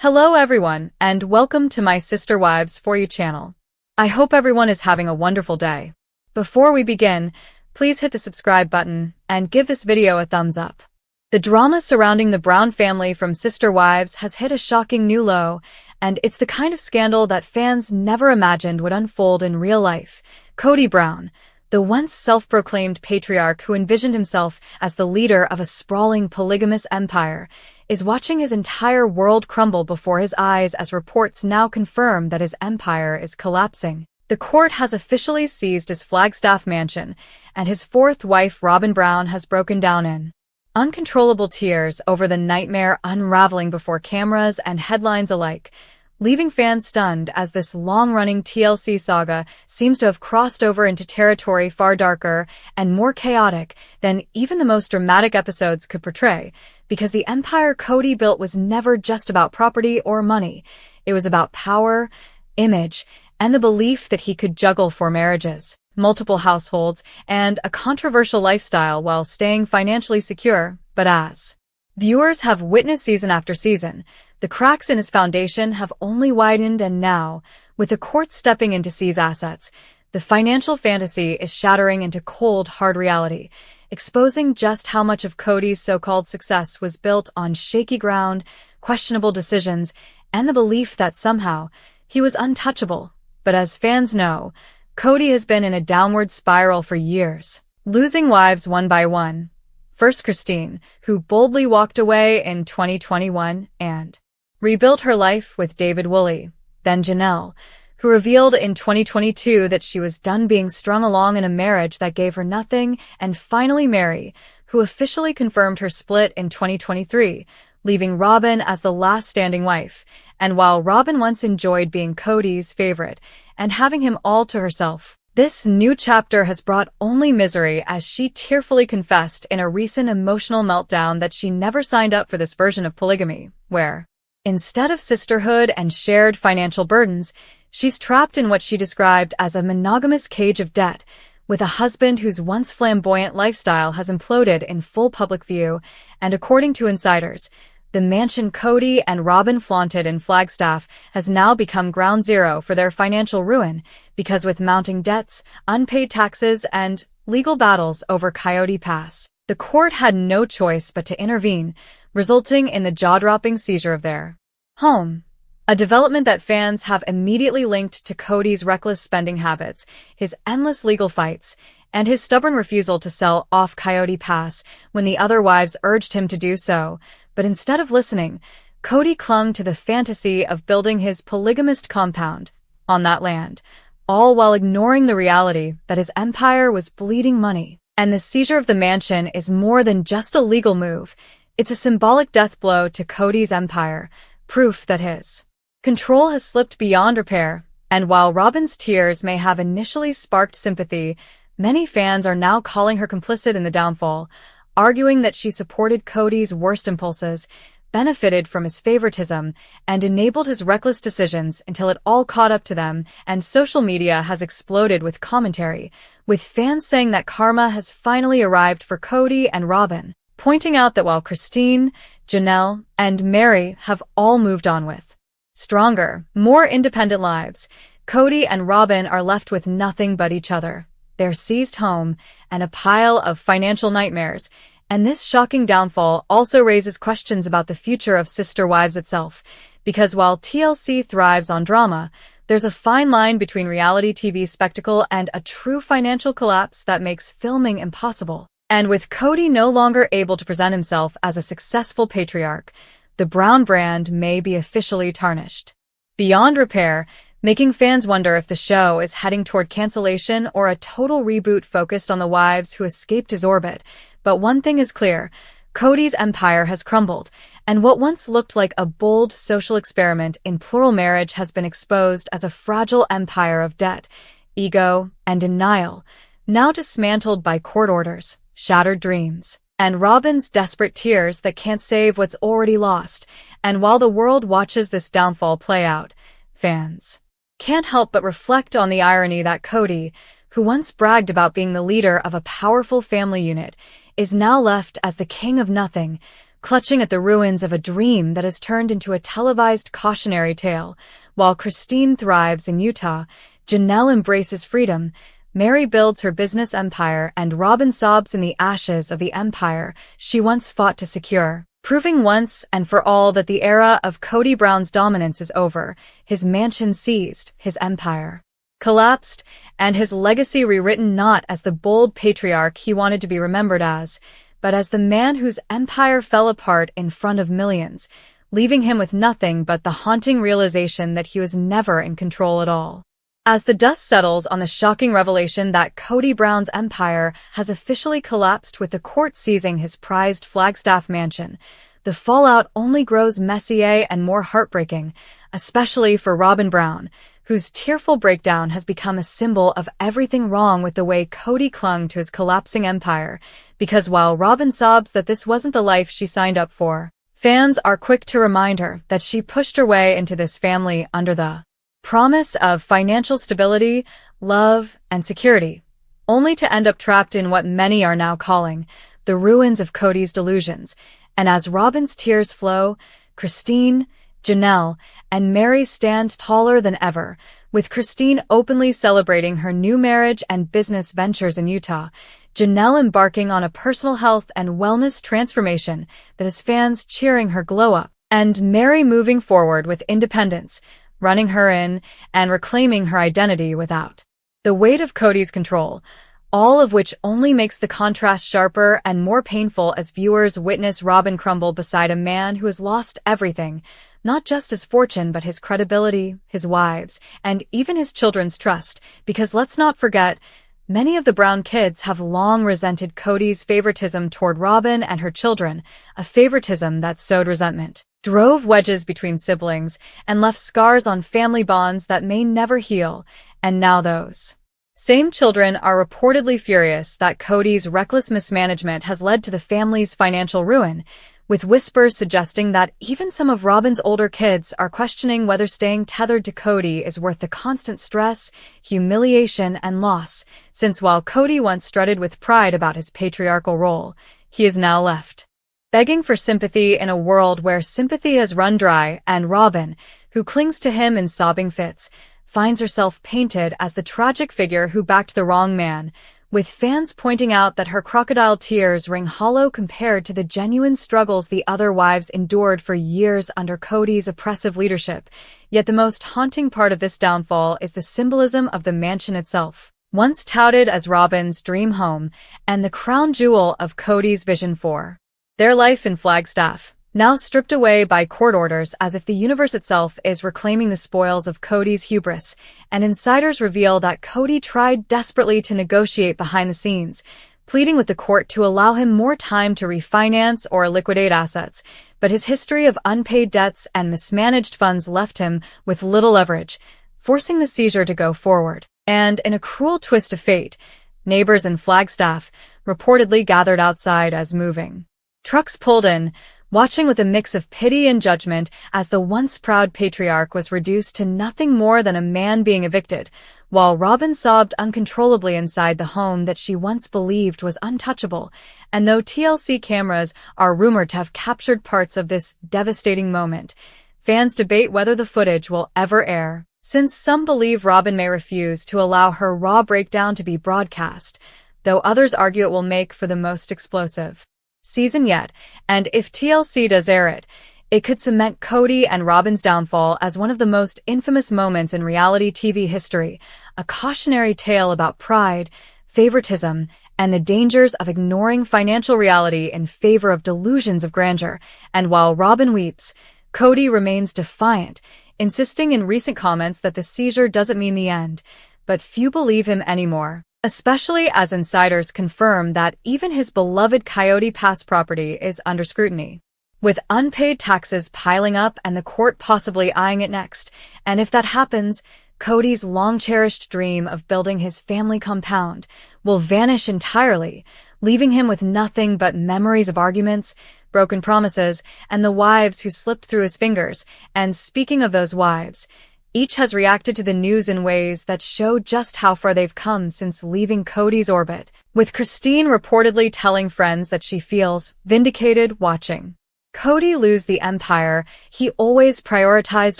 Hello everyone, and welcome to my Sister Wives For You channel. I hope everyone is having a wonderful day. Before we begin, please hit the subscribe button and give this video a thumbs up. The drama surrounding the Brown family from Sister Wives has hit a shocking new low, and it's the kind of scandal that fans never imagined would unfold in real life. KODY Brown, the once self-proclaimed patriarch who envisioned himself as the leader of a sprawling polygamous empire, is watching his entire world crumble before his eyes as reports now confirm that his empire is collapsing. The court has officially seized his Flagstaff mansion, and his fourth wife, Robyn Brown, has broken down in uncontrollable tears over the nightmare unraveling before cameras and headlines alike, leaving fans stunned as this long-running TLC saga seems to have crossed over into territory far darker and more chaotic than even the most dramatic episodes could portray, because the empire KODY built was never just about property or money. It was about power, image, and the belief that he could juggle 4 marriages, multiple households, and a controversial lifestyle while staying financially secure. But as viewers have witnessed season after season, the cracks in his foundation have only widened, and now, with the court stepping in to seize assets, the financial fantasy is shattering into cold, hard reality, exposing just how much of KODY's so-called success was built on shaky ground, questionable decisions, and the belief that somehow he was untouchable. But as fans know, KODY has been in a downward spiral for years, losing wives one by one. First Christine, who boldly walked away in 2021 and rebuilt her life with David Woolley. Then Janelle, who revealed in 2022 that she was done being strung along in a marriage that gave her nothing, and finally Mary, who officially confirmed her split in 2023, leaving Robyn as the last standing wife. And while Robyn once enjoyed being KODY's favorite and having him all to herself, this new chapter has brought only misery, as she tearfully confessed in a recent emotional meltdown that she never signed up for this version of polygamy, where, instead of sisterhood and shared financial burdens, she's trapped in what she described as a monogamous cage of debt, with a husband whose once flamboyant lifestyle has imploded in full public view. And according to insiders, the mansion KODY and Robyn flaunted in Flagstaff has now become ground zero for their financial ruin, because with mounting debts, unpaid taxes, and legal battles over Coyote Pass, the court had no choice but to intervene, resulting in the jaw-dropping seizure of their home. A development that fans have immediately linked to KODY's reckless spending habits, his endless legal fights, and his stubborn refusal to sell off Coyote Pass when the other wives urged him to do so. But instead of listening, KODY clung to the fantasy of building his polygamist compound on that land, all while ignoring the reality that his empire was bleeding money. And the seizure of the mansion is more than just a legal move. It's a symbolic death blow to KODY's empire, proof that his control has slipped beyond repair. And while Robyn's tears may have initially sparked sympathy, many fans are now calling her complicit in the downfall, arguing that she supported KODY's worst impulses, benefited from his favoritism, and enabled his reckless decisions until it all caught up to them. And social media has exploded with commentary, with fans saying that karma has finally arrived for KODY and Robyn, pointing out that while Christine, Janelle, and Mary have all moved on with stronger, more independent lives, KODY and Robyn are left with nothing but each other, their seized home, and a pile of financial nightmares. And this shocking downfall also raises questions about the future of Sister Wives itself, because while TLC thrives on drama, there's a fine line between reality TV spectacle and a true financial collapse that makes filming impossible. And with KODY no longer able to present himself as a successful patriarch, the Brown brand may be officially tarnished beyond repair, making fans wonder if the show is heading toward cancellation or a total reboot focused on the wives who escaped his orbit. But one thing is clear, KODY's empire has crumbled, and what once looked like a bold social experiment in plural marriage has been exposed as a fragile empire of debt, ego, and denial, now dismantled by court orders, shattered dreams, and Robyn's desperate tears that can't save what's already lost. And while the world watches this downfall play out, fans can't help but reflect on the irony that KODY, who once bragged about being the leader of a powerful family unit, is now left as the king of nothing, clutching at the ruins of a dream that has turned into a televised cautionary tale. While Christine thrives in Utah, Janelle embraces freedom, Mary builds her business empire, and Robyn sobs in the ashes of the empire she once fought to secure, proving once and for all that the era of KODY Brown's dominance is over. His mansion seized, his empire collapsed, and his legacy rewritten not as the bold patriarch he wanted to be remembered as, but as the man whose empire fell apart in front of millions, leaving him with nothing but the haunting realization that he was never in control at all. As the dust settles on the shocking revelation that KODY Brown's empire has officially collapsed with the court seizing his prized Flagstaff mansion, the fallout only grows messier and more heartbreaking, especially for Robyn Brown, whose tearful breakdown has become a symbol of everything wrong with the way KODY clung to his collapsing empire. Because while Robyn sobs that this wasn't the life she signed up for, fans are quick to remind her that she pushed her way into this family under the promise of financial stability, love, and security, only to end up trapped in what many are now calling the ruins of KODY's delusions. And as Robyn's tears flow, Christine, Janelle, and Mary stand taller than ever, with Christine openly celebrating her new marriage and business ventures in Utah, Janelle embarking on a personal health and wellness transformation that has fans cheering her glow up, and Mary moving forward with independence, running her in and reclaiming her identity without the weight of KODY's control, all of which only makes the contrast sharper and more painful as viewers witness Robyn crumble beside a man who has lost everything, not just his fortune but his credibility, his wives, and even his children's trust, because let's not forget, many of the Brown kids have long resented KODY's favoritism toward Robyn and her children, a favoritism that sowed resentment, drove wedges between siblings, and left scars on family bonds that may never heal. And now those same children are reportedly furious that KODY's reckless mismanagement has led to the family's financial ruin, with whispers suggesting that even some of Robyn's older kids are questioning whether staying tethered to KODY is worth the constant stress, humiliation, and loss, since while KODY once strutted with pride about his patriarchal role, he is now left begging for sympathy in a world where sympathy has run dry, and Robyn, who clings to him in sobbing fits, finds herself painted as the tragic figure who backed the wrong man, with fans pointing out that her crocodile tears ring hollow compared to the genuine struggles the other wives endured for years under KODY's oppressive leadership. Yet the most haunting part of this downfall is the symbolism of the mansion itself, once touted as Robyn's dream home and the crown jewel of KODY's vision for their life in Flagstaff, now stripped away by court orders as if the universe itself is reclaiming the spoils of KODY's hubris, and insiders reveal that KODY tried desperately to negotiate behind the scenes, pleading with the court to allow him more time to refinance or liquidate assets, but his history of unpaid debts and mismanaged funds left him with little leverage, forcing the seizure to go forward. And in a cruel twist of fate, neighbors in Flagstaff reportedly gathered outside as moving trucks pulled in, watching with a mix of pity and judgment as the once proud patriarch was reduced to nothing more than a man being evicted, while Robyn sobbed uncontrollably inside the home that she once believed was untouchable. And though TLC cameras are rumored to have captured parts of this devastating moment, fans debate whether the footage will ever air, since some believe Robyn may refuse to allow her raw breakdown to be broadcast, though others argue it will make for the most explosive season yet, and if TLC does air it, it could cement KODY and Robyn's downfall as one of the most infamous moments in reality TV history, a cautionary tale about pride, favoritism, and the dangers of ignoring financial reality in favor of delusions of grandeur. And while Robyn weeps, KODY remains defiant, insisting in recent comments that the seizure doesn't mean the end, but few believe him anymore, especially as insiders confirm that even his beloved Coyote Pass property is under scrutiny, with unpaid taxes piling up and the court possibly eyeing it next. And if that happens, KODY's long-cherished dream of building his family compound will vanish entirely, leaving him with nothing but memories of arguments, broken promises, and the wives who slipped through his fingers. And speaking of those wives, each has reacted to the news in ways that show just how far they've come since leaving KODY's orbit, with Christine reportedly telling friends that she feels vindicated watching KODY lose the empire he always prioritized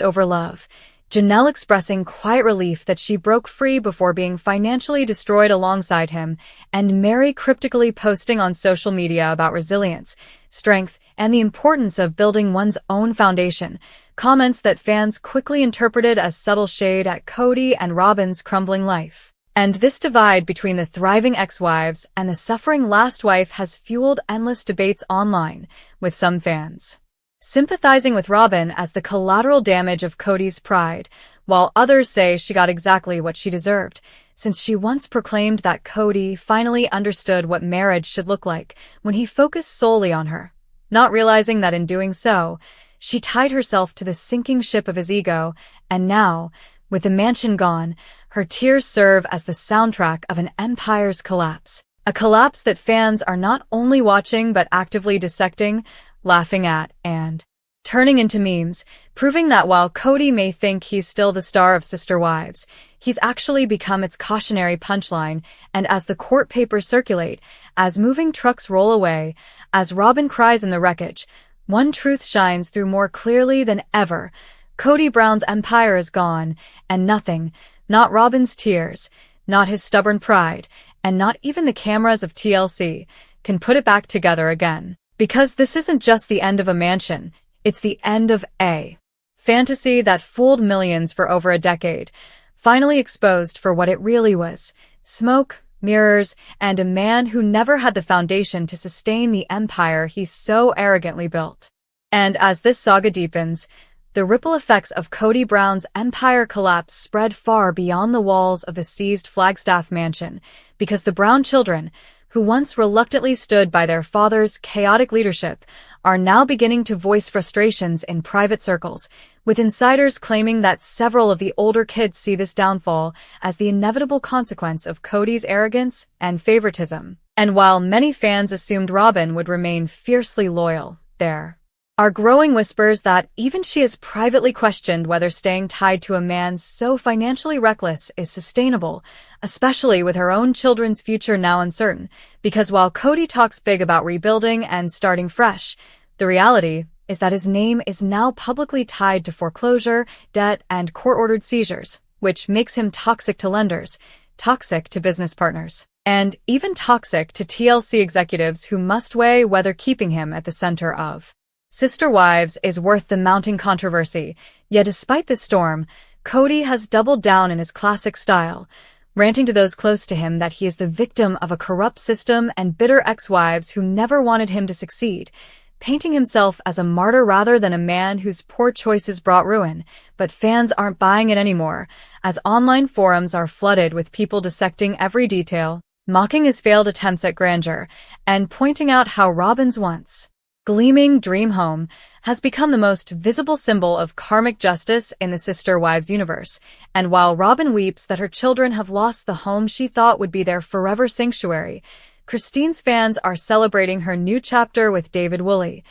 over love, Janelle expressing quiet relief that she broke free before being financially destroyed alongside him, and Mary cryptically posting on social media about resilience, strength, and the importance of building one's own foundation, comments that fans quickly interpreted as subtle shade at KODY and Robyn's crumbling life. And this divide between the thriving ex-wives and the suffering last wife has fueled endless debates online, with some fans sympathizing with Robyn as the collateral damage of KODY's pride, while others say she got exactly what she deserved, since she once proclaimed that KODY finally understood what marriage should look like when he focused solely on her, not realizing that in doing so, she tied herself to the sinking ship of his ego, and now, with the mansion gone, her tears serve as the soundtrack of an empire's collapse. A collapse that fans are not only watching but actively dissecting, laughing at, and turning into memes, proving that while KODY may think he's still the star of Sister Wives, he's actually become its cautionary punchline, and as the court papers circulate, as moving trucks roll away, as Robyn cries in the wreckage, one truth shines through more clearly than ever. KODY Brown's empire is gone, and nothing, not Robyn's tears, not his stubborn pride, and not even the cameras of TLC, can put it back together again. Because this isn't just the end of a mansion, it's the end of a fantasy that fooled millions for over a decade, finally exposed for what it really was: smoke, mirrors, and a man who never had the foundation to sustain the empire he so arrogantly built. And as this saga deepens, the ripple effects of KODY Brown's empire collapse spread far beyond the walls of the seized Flagstaff mansion, because the Brown children, who once reluctantly stood by their father's chaotic leadership, are now beginning to voice frustrations in private circles, with insiders claiming that several of the older kids see this downfall as the inevitable consequence of KODY's arrogance and favoritism. And while many fans assumed Robyn would remain fiercely loyal, there are growing whispers that even she has privately questioned whether staying tied to a man so financially reckless is sustainable, especially with her own children's future now uncertain, because while KODY talks big about rebuilding and starting fresh, the reality is that his name is now publicly tied to foreclosure, debt, and court-ordered seizures, which makes him toxic to lenders, toxic to business partners, and even toxic to TLC executives who must weigh whether keeping him at the center of Sister Wives is worth the mounting controversy. Yet despite this storm, KODY has doubled down in his classic style, ranting to those close to him that he is the victim of a corrupt system and bitter ex-wives who never wanted him to succeed, painting himself as a martyr rather than a man whose poor choices brought ruin. But fans aren't buying it anymore, as online forums are flooded with people dissecting every detail, mocking his failed attempts at grandeur, and pointing out how Robyn's once gleaming dream home has become the most visible symbol of karmic justice in the Sister Wives universe. And while Robyn weeps that her children have lost the home she thought would be their forever sanctuary, Christine's fans are celebrating her new chapter with David Woolley,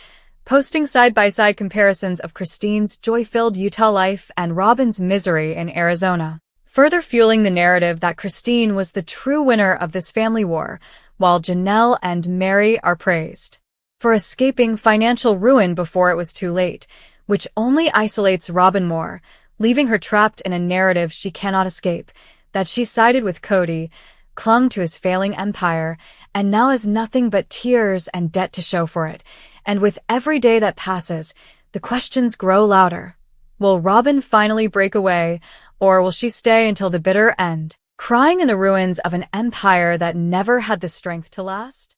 posting side-by-side comparisons of Christine's joy-filled Utah life and Robyn's misery in Arizona, further fueling the narrative that Christine was the true winner of this family war, while Janelle and Mary are praised for escaping financial ruin before it was too late, which only isolates Robyn more, leaving her trapped in a narrative she cannot escape, that she sided with KODY, clung to his failing empire, and now has nothing but tears and debt to show for it. And with every day that passes, the questions grow louder. Will Robyn finally break away, or will she stay until the bitter end, crying in the ruins of an empire that never had the strength to last?